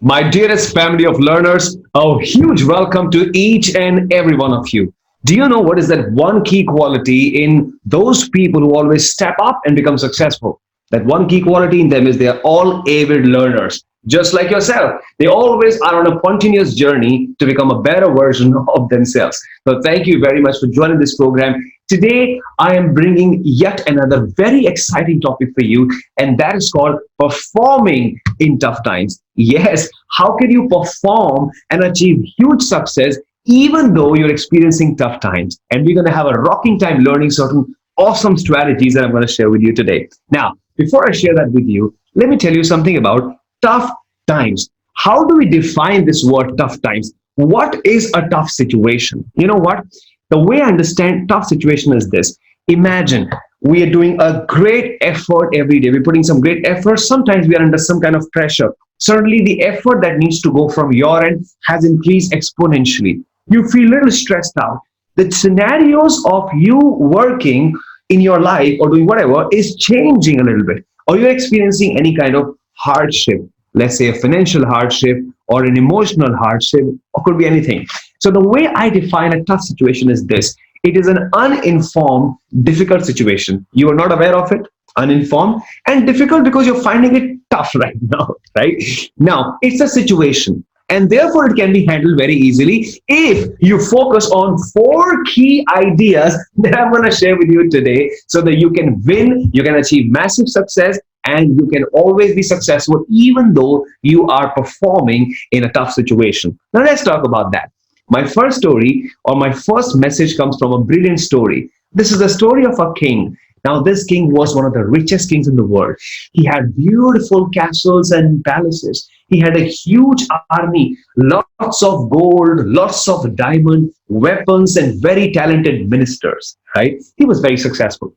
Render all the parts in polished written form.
My dearest family of learners, a huge welcome to each and every one of you. Do you know what is that one key quality in those people who always step up and become successful? That one key quality in them is they are all avid learners, just like yourself. They always are on a continuous journey to become a better version of themselves. So, thank you very much for joining this program. Today, I am bringing yet another very exciting topic for you, and that is called performing in tough times. Yes, how can you perform and achieve huge success even though you're experiencing tough times? And we're going to have a rocking time learning certain awesome strategies that I'm going to share with you today. Now, before I share that with you, let me tell you something about tough times. How do we define this word tough times? What is a tough situation? You know what? The way I understand tough situation is this. Imagine we are doing a great effort every day. We're putting some great effort. Sometimes we are under some kind of pressure. Certainly, the effort that needs to go from your end has increased exponentially. You feel a little stressed out. The scenarios of you working in your life or doing whatever is changing a little bit, or you're experiencing any kind of hardship, let's say a financial hardship or an emotional hardship, or could be anything. So, the way I define a tough situation is this: it is an uninformed, difficult situation. You are not aware of it, uninformed, and difficult because you're finding it tough right now, right? Now, it's a situation, and therefore it can be handled very easily if you focus on four key ideas that I'm going to share with you today so that you can win, you can achieve massive success, and you can always be successful even though you are performing in a tough situation. Now, let's talk about that. My first story or my first message comes from a brilliant story. This is the story of a king. Now, this king was one of the richest kings in the world. He had beautiful castles and palaces. He had a huge army, lots of gold, lots of diamond, weapons, and very talented ministers, right? He was very successful.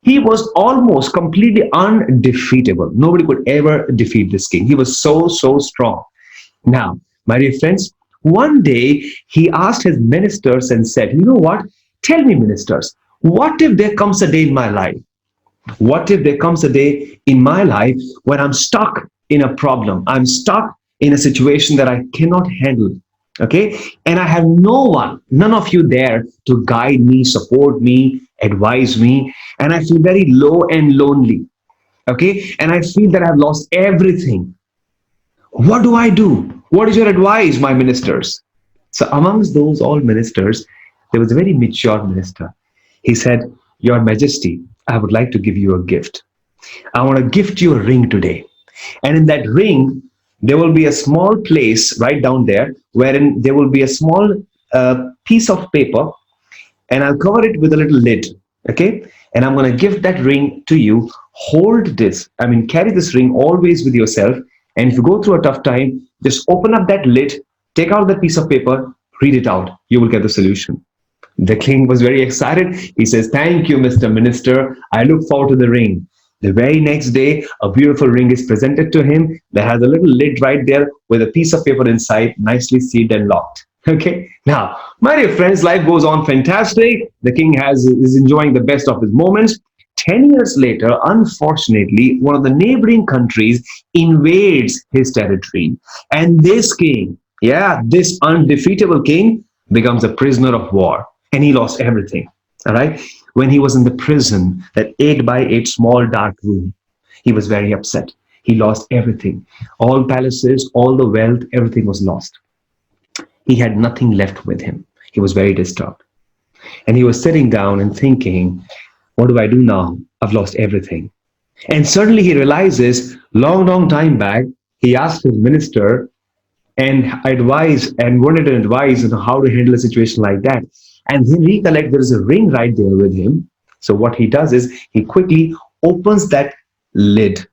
He was almost completely undefeatable. Nobody could ever defeat this king. He was so strong. Now, my dear friends, one day he asked his ministers and said, "You know what? Tell me, ministers, what if there comes a day in my life? What if there comes a day in my life when I'm stuck in a problem? I'm stuck in a situation that I cannot handle. Okay? And I have no one, none of you there to guide me, support me, advise me. And I feel very low and lonely. Okay? And I feel that I've lost everything. What do I do? What is your advice, my ministers?" So, amongst those all ministers, there was a very mature minister. He said, "Your Majesty, I would like to give you a gift. I want to gift you a ring today. And in that ring, there will be a small place right down there wherein there will be a small piece of paper, and I'll cover it with a little lid. Okay? And I'm going to give that ring to you. Hold this. I mean, carry this ring always with yourself. And if you go through a tough time, just open up that lid, take out that piece of paper, read it out. You will get the solution." The king was very excited. He says, "Thank you, Mr. Minister. I look forward to the ring." The very next day, a beautiful ring is presented to him that has a little lid right there with a piece of paper inside, nicely sealed and locked. Okay. Now, my dear friends, life goes on fantastic. The king is enjoying the best of his moments. 10 years later, unfortunately, one of the neighboring countries invades his territory. And this king, yeah, this undefeatable king, becomes a prisoner of war. And he lost everything. All right. When he was in the prison, that 8 by 8 small dark room, he was very upset. He lost everything. All palaces, all the wealth, everything was lost. He had nothing left with him. He was very disturbed. And he was sitting down and thinking, what do I do now? I've lost everything. And suddenly he realizes, long time back, he asked his minister and wanted an advice on how to handle a situation like that. And he recollect there is a ring right there with him. So what he does is he quickly opens that lid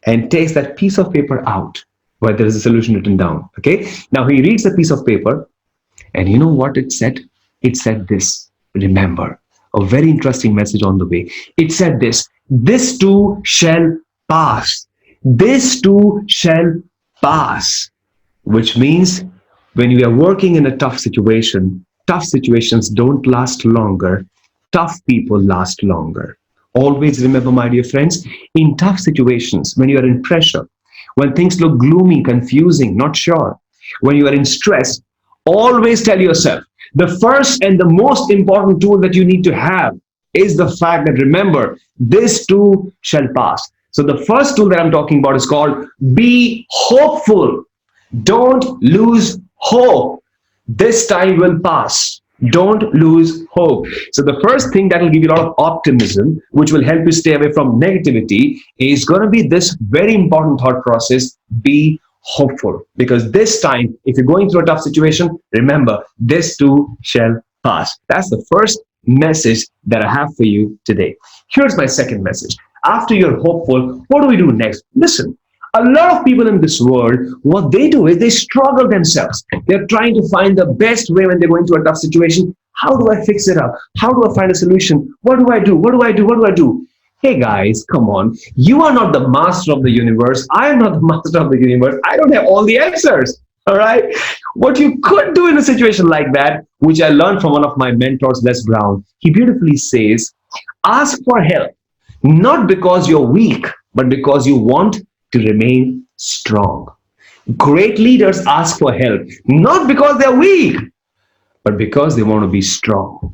and takes that piece of paper out where there is a solution written down. Okay. Now he reads the piece of paper, and you know what it said? It said this: remember, a very interesting message on the way. It said this: this too shall pass. This too shall pass. Which means when we are working in a tough situation, tough situations don't last longer. Tough people last longer. Always remember, my dear friends, in tough situations, when you are in pressure, When things look gloomy, confusing, not sure, when you are in stress, always tell yourself the first and the most important tool that you need to have is the fact that remember, this too shall pass. So, the first tool that I'm talking about is called be hopeful. Don't lose hope. This time will pass. Don't lose hope. So, the first thing that will give you a lot of optimism, which will help you stay away from negativity, is going to be this very important thought process be hopeful. Because this time, if you're going through a tough situation, remember, this too shall pass. That's the first message that I have for you today. Here's my second message. After you're hopeful, what do we do next? Listen, a lot of people in this world, what they do is they struggle themselves. They're trying to find the best way when they're going through a tough situation. How do I fix it up? How do I find a solution? What do I do? What do I do? What do I do? Hey guys, come on. You are not the master of the universe. I am not the master of the universe. I don't have all the answers. All right. What you could do in a situation like that, which I learned from one of my mentors, Les Brown, he beautifully says, ask for help, not because you're weak, but because you want to remain strong. Great leaders ask for help, not because they're weak, but because they want to be strong.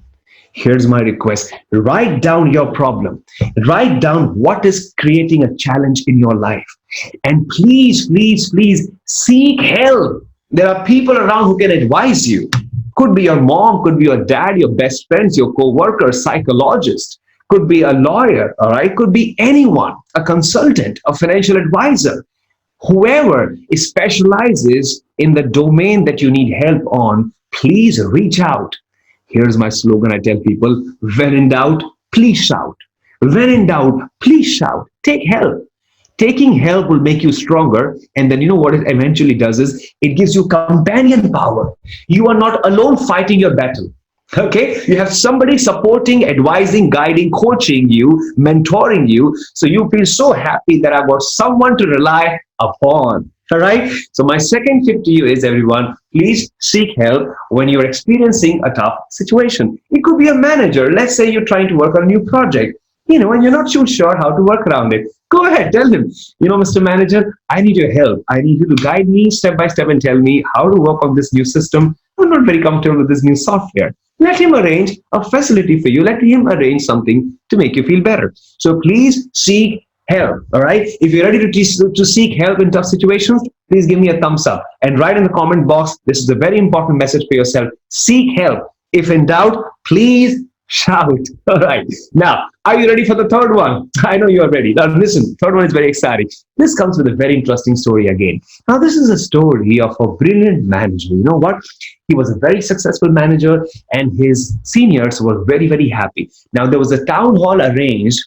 Here's my request. Write down your problem. Write down what is creating a challenge in your life. And please, please, please seek help. There are people around who can advise you. Could be your mom, could be your dad, your best friends, your co-worker, psychologist, could be a lawyer, all right? Could be anyone, a consultant, a financial advisor, whoever specializes in the domain that you need help on, please reach out. Here's my slogan I tell people, when in doubt, please shout. When in doubt, please shout. Take help. Taking help will make you stronger. And then you know what it eventually does is it gives you companion power. You are not alone fighting your battle. Okay, you have somebody supporting, advising, guiding, coaching you, mentoring you. So you feel so happy that I've got someone to rely upon. All right. So my second tip to you is everyone, please seek help when you're experiencing a tough situation. It could be a manager. Let's say you're trying to work on a new project, and you're not too sure how to work around it. Go ahead, tell him, Mr. Manager, I need your help. I need you to guide me step by step and tell me how to work on this new system. I'm not very comfortable with this new software. Let him arrange a facility for you. Let him arrange something to make you feel better. So please seek help. All right. If you're ready to seek help in tough situations, please give me a thumbs up and write in the comment box. This is a very important message for yourself. Seek help. If in doubt, please shout. All right. Now, are you ready for the third one? I know you are ready. Now, listen, third one is very exciting. This comes with a very interesting story again. Now, this is a story of a brilliant manager. You know what? He was a very successful manager and his seniors were very, very happy. Now, there was a town hall arranged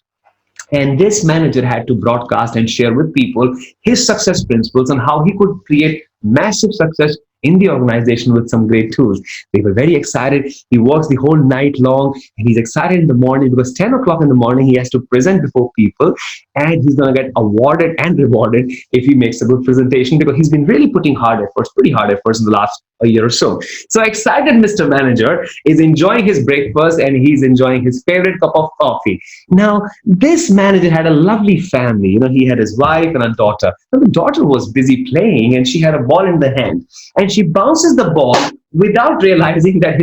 and this manager had to broadcast and share with people his success principles and how he could create massive success in the organization with some great tools. They were very excited. He works the whole night long and he's excited in the morning because 10 o'clock in the morning he has to present before people and he's going to get awarded and rewarded if he makes a good presentation because he's been really putting pretty hard efforts in the last a year or so. So excited Mr. Manager is enjoying his breakfast and he's enjoying his favorite cup of coffee. Now, this manager had a lovely family. He had his wife and a daughter. Now, the daughter was busy playing and she had a ball in the hand. And she bounces the ball without realizing that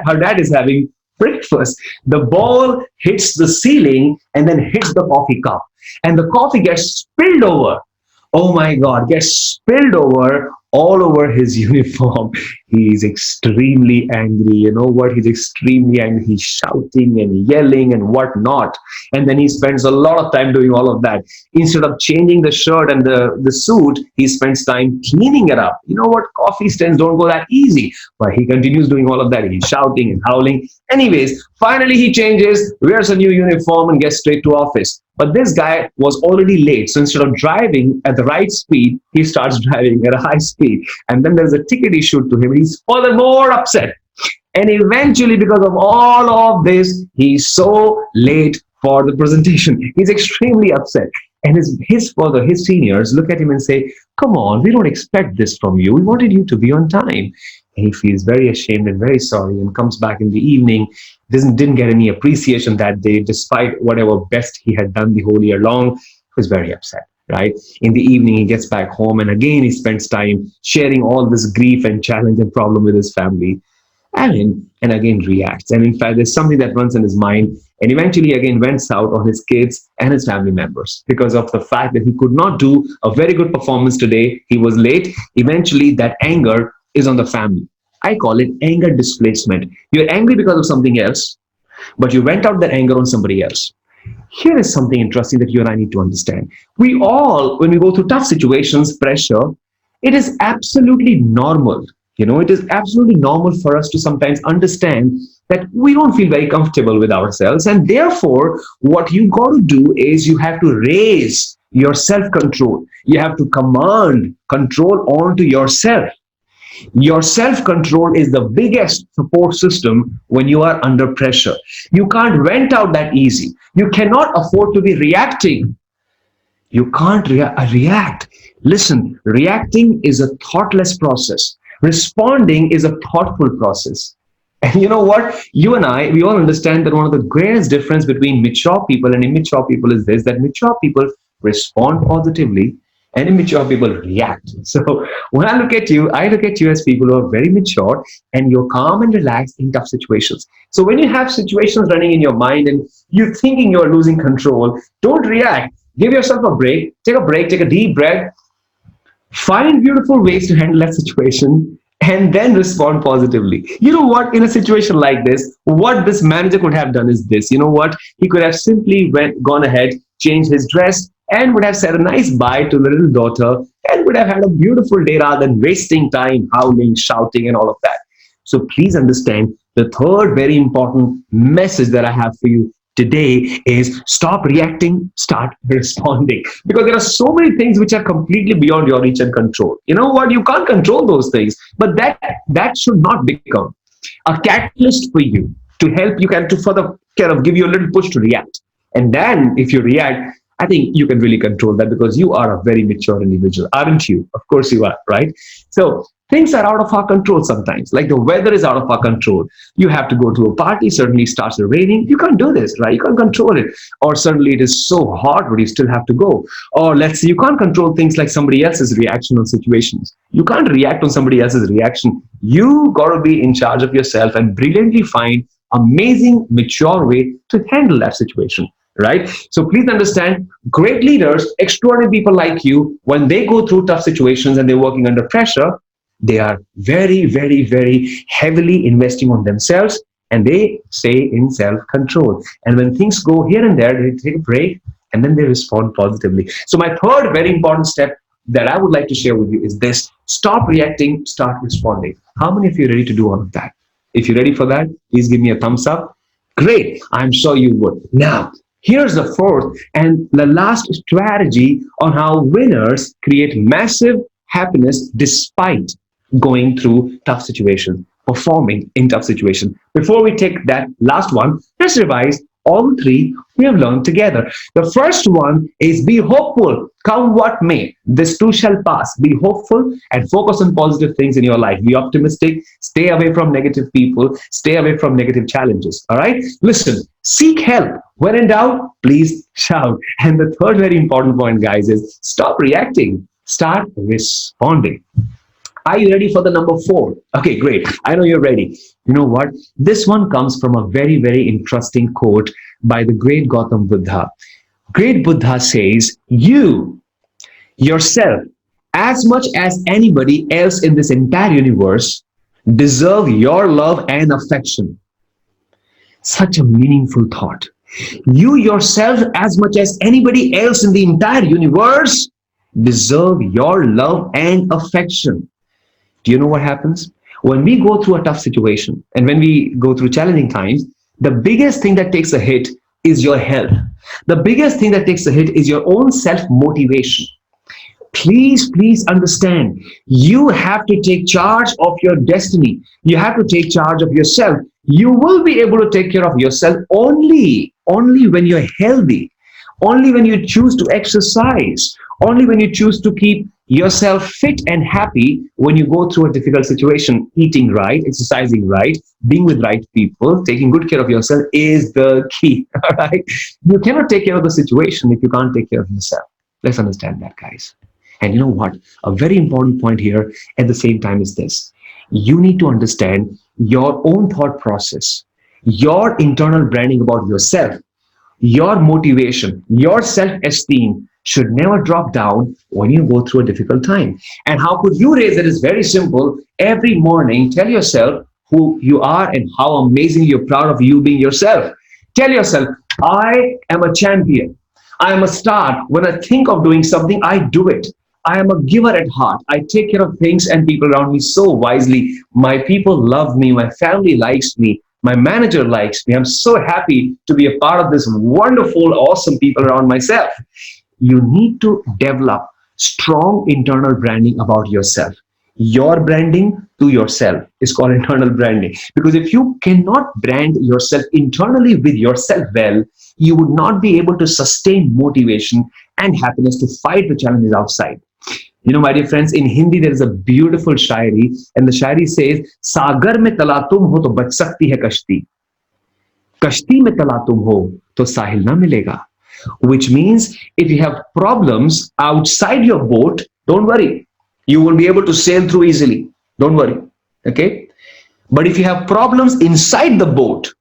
her dad is having breakfast. The ball hits the ceiling and then hits the coffee cup. And the coffee gets spilled over. Oh my God, gets spilled over all over his uniform. He's extremely angry. You know what? He's extremely angry. He's shouting and yelling and whatnot. And then he spends a lot of time doing all of that. Instead of changing the shirt and the suit, he spends time cleaning it up. You know what? Coffee stains don't go that easy. But he continues doing all of that. He's shouting and howling. Anyways, finally he changes, wears a new uniform and gets straight to office. But this guy was already late. So instead of driving at the right speed, he starts driving at a high speed. And then there's a ticket issued to him. He's furthermore upset. And eventually, because of all of this, he's so late for the presentation. He's extremely upset. And his seniors look at him and say, come on, we don't expect this from you. We wanted you to be on time. And he feels very ashamed and very sorry and comes back in the evening. Didn't get any appreciation that day, despite whatever best he had done the whole year long. He was very upset. right? In the evening, he gets back home and again he spends time sharing all this grief and challenge and problem with his family. And again reacts. And in fact, there's something that runs in his mind, and eventually again vents out on his kids and his family members because of the fact that he could not do a very good performance today. He was late. Eventually, that anger is on the family. I call it anger displacement. You're angry because of something else, but you went out that anger on somebody else. Here is something interesting that you and I need to understand. We all, when we go through tough situations, pressure, it is absolutely normal. It is absolutely normal for us to sometimes understand that we don't feel very comfortable with ourselves. And therefore, what you got to do is you have to raise your self control. You have to command control onto yourself. Your self control is the biggest support system when you are under pressure. You can't vent out that easy. You cannot afford to be reacting. You can't react. Listen, reacting is a thoughtless process. Responding is a thoughtful process. And you know what? You and I, we all understand that one of the greatest difference between mature people and immature people is this, that mature people respond positively and immature people react. So when I look at you as people who are very mature and you're calm and relaxed in tough situations. So when you have situations running in your mind and you're thinking you're losing control, don't react. Give yourself a break, take a deep breath, find beautiful ways to handle that situation, and then respond positively. You know what? In a situation like this, what this manager could have done is this. You know what? He could have simply gone ahead, changed his dress, and would have said a nice bye to the little daughter, and would have had a beautiful day rather than wasting time howling, shouting, and all of that. So please understand, the third very important message that I have for you today is stop reacting, start responding. Because there are so many things which are completely beyond your reach and control. You know what? You can't control those things, but that should not become a catalyst for you to help you to further kind of give you a little push to react. And then if you react, I think you can really control that because you are a very mature individual, aren't you? Of course you are, right? So things are out of our control sometimes. Like the weather is out of our control. You have to go to a party, suddenly it starts raining. You can't do this, right? You can't control it. Or suddenly it is so hot, but you still have to go. Or let's say you can't control things like somebody else's reaction on situations. You can't react on somebody else's reaction. You got to be in charge of yourself and brilliantly find amazing, mature way to handle that situation. Right? So please understand, great leaders, extraordinary people like you, when they go through tough situations and they're working under pressure, they are very, very, very heavily investing on themselves and they stay in self-control. And when things go here and there, they take a break and then they respond positively. So my third very important step that I would like to share with you is this: stop reacting, start responding. How many of you are ready to do all of that? If you're ready for that, please give me a thumbs up. Great. I'm sure you would. Now, here's the fourth and the last strategy on how winners create massive happiness despite going through tough situations, performing in tough situations. Before we take that last one, let's revise all three we have learned together. The first one is be hopeful, come what may. This too shall pass. Be hopeful and focus on positive things in your life. Be optimistic, stay away from negative people, stay away from negative challenges. All right? Listen, seek help. When in doubt, please shout. And the third very important point, guys, is stop reacting, start responding. Are you ready for the number 4? Okay, great. I know you're ready. You know what? This one comes from a very, very interesting quote by the great Gautam Buddha. Great Buddha says, you, yourself, as much as anybody else in this entire universe, deserve your love and affection. Such a meaningful thought. You yourself, as much as anybody else in the entire universe, deserve your love and affection. Do you know what happens? When we go through a tough situation and when we go through challenging times, the biggest thing that takes a hit is your health. The biggest thing that takes a hit is your own self-motivation. Please understand, you have to take charge of your destiny. You have to take charge of yourself. You will be able to take care of yourself only when you're healthy, only when you choose to exercise, only when you choose to keep yourself fit and happy when you go through a difficult situation. Eating right, exercising right, being with right people, taking good care of yourself is the key. All right? You cannot take care of the situation if you can't take care of yourself. Let's understand that, guys. And you know what? A very important point here at the same time is this: you need to understand your own thought process, your internal branding about yourself, your motivation, your self esteem should never drop down when you go through a difficult time. And how could you raise it is very simple. Every morning, tell yourself who you are and how amazing you're proud of you being yourself. Tell yourself, I am a champion. I am a star. When I think of doing something, I do it. I am a giver at heart. I take care of things and people around me so wisely. My people love me. My family likes me. My manager likes me. I'm so happy to be a part of this wonderful, awesome people around myself. You need to develop strong internal branding about yourself. Your branding to yourself is called internal branding. Because if you cannot brand yourself internally with yourself well, you would not be able to sustain motivation and happiness to fight the challenges outside. You know, my dear friends, in Hindi there is a beautiful shairi, and the shairi says, "सागर में तला तुम हो तो बच सकती है कश्ती, कश्ती में तला तुम हो तो साहिल ना मिलेगा." Which means if you have problems outside your boat, don't worry, you will be able to sail through easily. Don't worry, okay? But if you have problems inside the boat,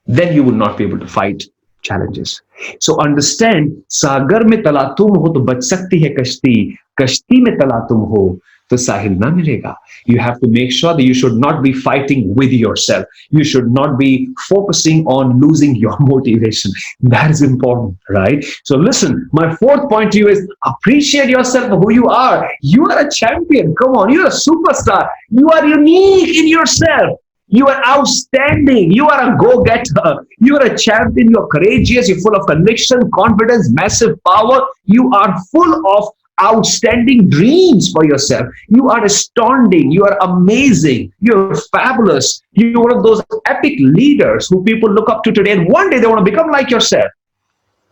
then you will not be able to fight challenges. So understand, सागर में तला तुम हो तो बच सकती है कश्ती, कश्ती में तला तुम हो तो साहिल ना मिलेगा. You have to make sure that you should not be fighting with yourself. You should not be focusing on losing your motivation. That is important, right? So listen, my fourth point to you is appreciate yourself for who you are. You are a champion. Come on, you're a superstar. You are unique in yourself. You are outstanding. You are a go-getter. You are a champion. You are courageous. You're full of conviction, confidence, massive power. You are full of outstanding dreams for yourself. You are astounding. You are amazing. You're fabulous. You're one of those epic leaders who people look up to today, and one day they want to become like yourself.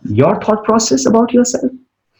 Your thought process about yourself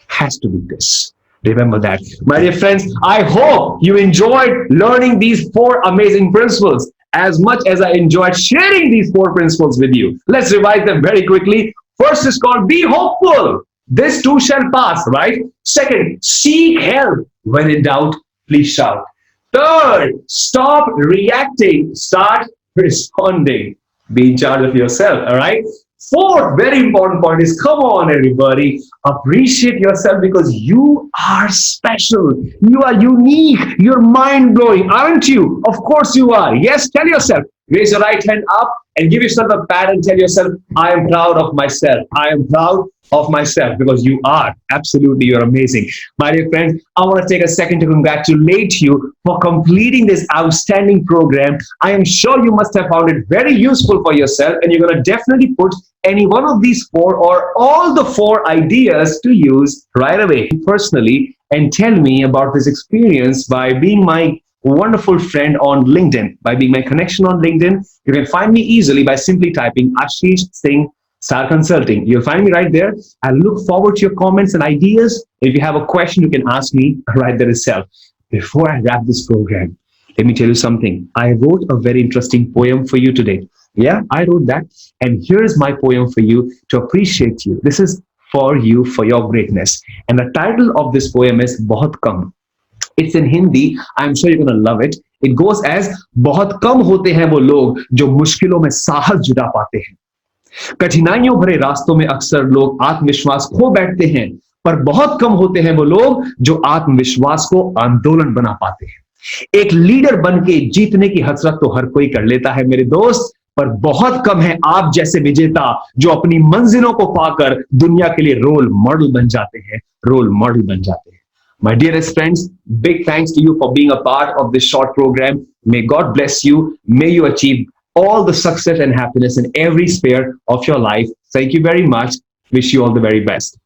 has to be this. Remember that. My dear friends, I hope you enjoyed learning these four amazing principles as much as I enjoyed sharing these four principles with you. Let's revise them very quickly. First is called be hopeful. This too shall pass, right? Second, seek help. When in doubt, please shout. Third, stop reacting, start responding. Be in charge of yourself, all right? Fourth, very important point is come on, everybody, appreciate yourself because you are special. You are unique. You're mind blowing, aren't you? Of course you are. Yes, tell yourself. Raise your right hand up and give yourself a pat and tell yourself, I am proud of myself. I am proud of myself because you are. Absolutely, you're amazing. My dear friends, I want to take a second to congratulate you for completing this outstanding program. I am sure you must have found it very useful for yourself, and you're going to definitely put any one of these four or all the four ideas to use right away personally and tell me about this experience by being my wonderful friend on LinkedIn, by being my connection on LinkedIn. You can find me easily by simply typing Ashish Singh Star Consulting. You'll find me right there. I look forward to your comments and ideas. If you have a question, you can ask me right there itself. Before I wrap this program, let me tell you something. I wrote a very interesting poem for you today. Yeah, I wrote that. And here's my poem for you to appreciate you. This is for you, for your greatness. And the title of this poem is Bahut Kam. It's in Hindi. I'm sure you're going to love it. It goes as बहुत कम होते हैं वो लोग जो मुश्किलों में साहस जुटा पाते हैं. कठिनाइयों भरे रास्तों में अक्सर लोग आत्मविश्वास खो बैठते हैं, पर बहुत कम होते हैं वो लोग जो आत्मविश्वास को आंदोलन बना पाते हैं. एक लीडर बन के जीतने की हसरत तो हर कोई कर लेता है मेरे दोस्त, पर बहुत कम है आप जैसे विजेता जो अपनी मंजिलों को पाकर दुनिया के लिए रोल मॉडल बन जाते हैं, रोल मॉडल बन जाते हैं. My dearest friends, big thanks to you for being a part of this short program. May God bless you. May you achieve all the success and happiness in every sphere of your life. Thank you very much. Wish you all the very best.